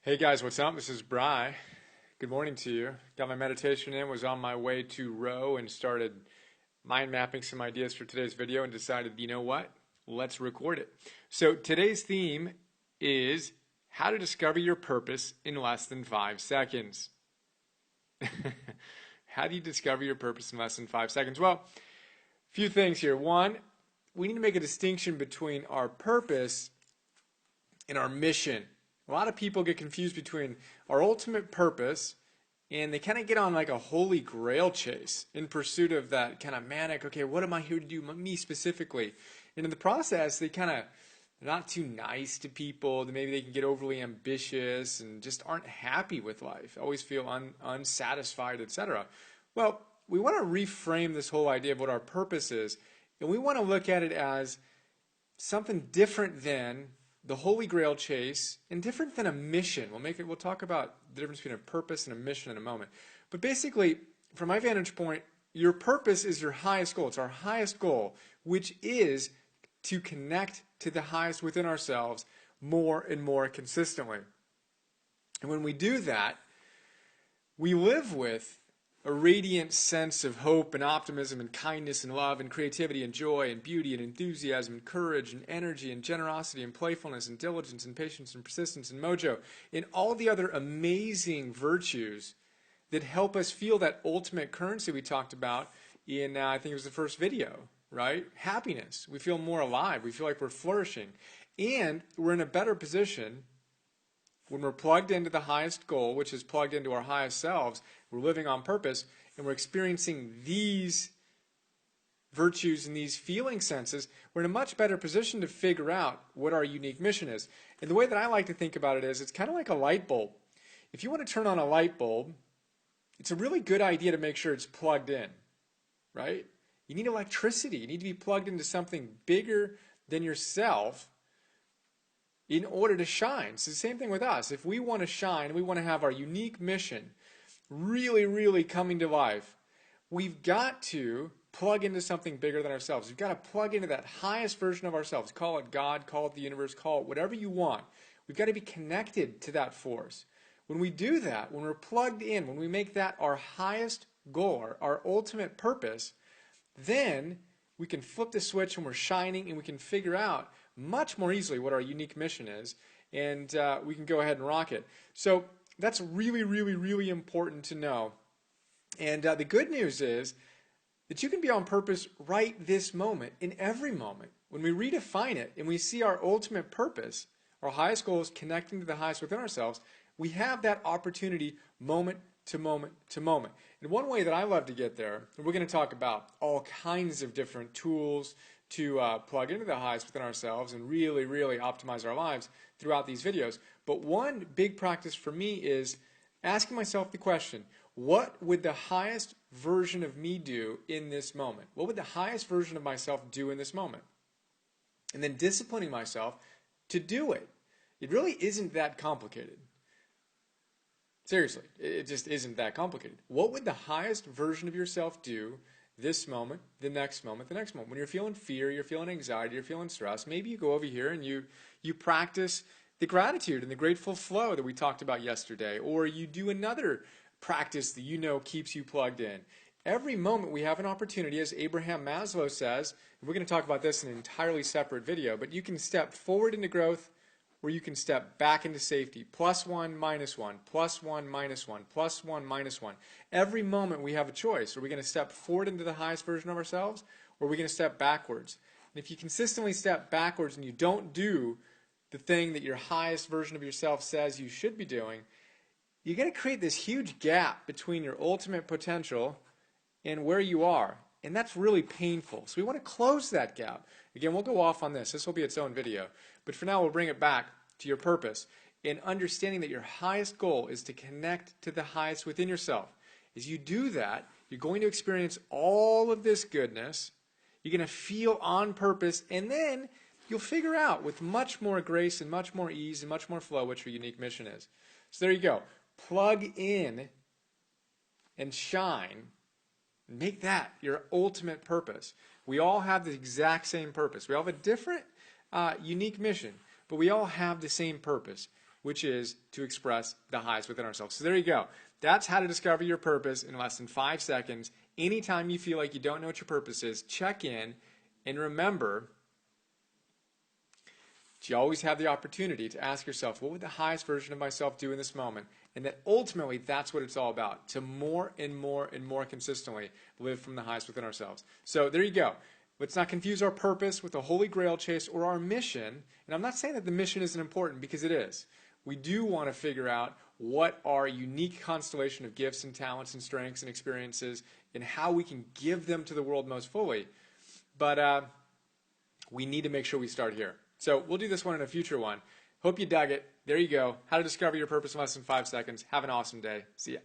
Hey guys, what's up? This is Bry. Good morning to you. Got my meditation in, was on my way to row and started mind mapping some ideas for today's video and decided, you know what? Let's record it. So today's theme is how to discover your purpose in less than 5 seconds. How do you discover your purpose in less than 5 seconds? Well, a few things here. One, we need to make a distinction between our purpose and our mission. A lot of people get confused between our ultimate purpose and they kind of get on like a holy grail chase in pursuit of that kind of manic, okay, what am I here to do, me specifically? And in the process, they kind of not too nice to people. Maybe they can get overly ambitious and just aren't happy with life, always feel unsatisfied, etc. Well, we want to reframe this whole idea of what our purpose is, and we want to look at it as something different than the holy grail chase and different than a mission. We'll talk about the difference between a purpose and a mission in a moment. But basically, from my vantage point, your purpose is your highest goal. It's our highest goal, which is to connect to the highest within ourselves more and more consistently. And when we do that, we live with a radiant sense of hope and optimism and kindness and love and creativity and joy and beauty and enthusiasm and courage and energy and generosity and playfulness and diligence and patience and persistence and mojo and all the other amazing virtues that help us feel that ultimate currency we talked about in, I think it was the first video, right? Happiness. We feel more alive. We feel like we're flourishing. And we're in a better position when we're plugged into the highest goal, which is plugged into our highest selves. We're living on purpose, and we're experiencing these virtues and these feeling senses. We're in a much better position to figure out what our unique mission is. And the way that I like to think about it is it's kind of like a light bulb. If you want to turn on a light bulb, it's a really good idea to make sure it's plugged in, right? You need electricity. You need to be plugged into something bigger than yourself in order to shine. It's the same thing with us. If we want to shine, we want to have our unique mission really, really coming to life, we've got to plug into something bigger than ourselves. We've got to plug into that highest version of ourselves. Call it God, call it the universe, call it whatever you want. We've got to be connected to that force. When we do that, when we're plugged in, when we make that our highest goal, our ultimate purpose, then we can flip the switch and we're shining, and we can figure out much more easily what our unique mission is, and we can go ahead and rock it. So that's really, really, really important to know. And the good news is that you can be on purpose right this moment, in every moment. When we redefine it and we see our ultimate purpose, our highest goal is connecting to the highest within ourselves, we have that opportunity moment to moment to moment. And one way that I love to get there, and we're going to talk about all kinds of different tools to plug into the highest within ourselves and really, really optimize our lives throughout these videos. But one big practice for me is asking myself the question, what would the highest version of me do in this moment? What would the highest version of myself do in this moment? And then disciplining myself to do it. It really isn't that complicated. Seriously, it just isn't that complicated. What would the highest version of yourself do this moment, the next moment, the next moment? When you're feeling fear, you're feeling anxiety, you're feeling stress, maybe you go over here and you practice the gratitude and the grateful flow that we talked about yesterday, or you do another practice that you know keeps you plugged in. Every moment we have an opportunity, as Abraham Maslow says, and we're going to talk about this in an entirely separate video, but you can step forward into growth or you can step back into safety. +1, -1, +1, -1, +1, -1. Every moment we have a choice. Are we going to step forward into the highest version of ourselves, or are we going to step backwards? And if you consistently step backwards and you don't do the thing that your highest version of yourself says you should be doing, you're going to create this huge gap between your ultimate potential and where you are. And that's really painful. So we want to close that gap. Again, we'll go off on this. This will be its own video. But for now, we'll bring it back to your purpose and understanding that your highest goal is to connect to the highest within yourself. As you do that, you're going to experience all of this goodness. You're going to feel on purpose, and then you'll figure out with much more grace and much more ease and much more flow what your unique mission is. So there you go. Plug in and shine. Make that your ultimate purpose. We all have the exact same purpose. We all have a different, unique mission, but we all have the same purpose. which is to express the highest within ourselves. So there you go. That's how to discover your purpose in less than 5 seconds. Anytime you feel like you don't know what your purpose is, check in and remember that you always have the opportunity to ask yourself, what would the highest version of myself do in this moment? And that ultimately, that's what it's all about, to more and more and more consistently live from the highest within ourselves. So there you go. Let's not confuse our purpose with a holy grail chase or our mission. And I'm not saying that the mission isn't important, because it is. We do want to figure out what our unique constellation of gifts and talents and strengths and experiences and how we can give them to the world most fully. But we need to make sure we start here. So we'll do this one in a future one. Hope you dug it. There you go. How to discover your purpose in less than 5 seconds. Have an awesome day. See ya.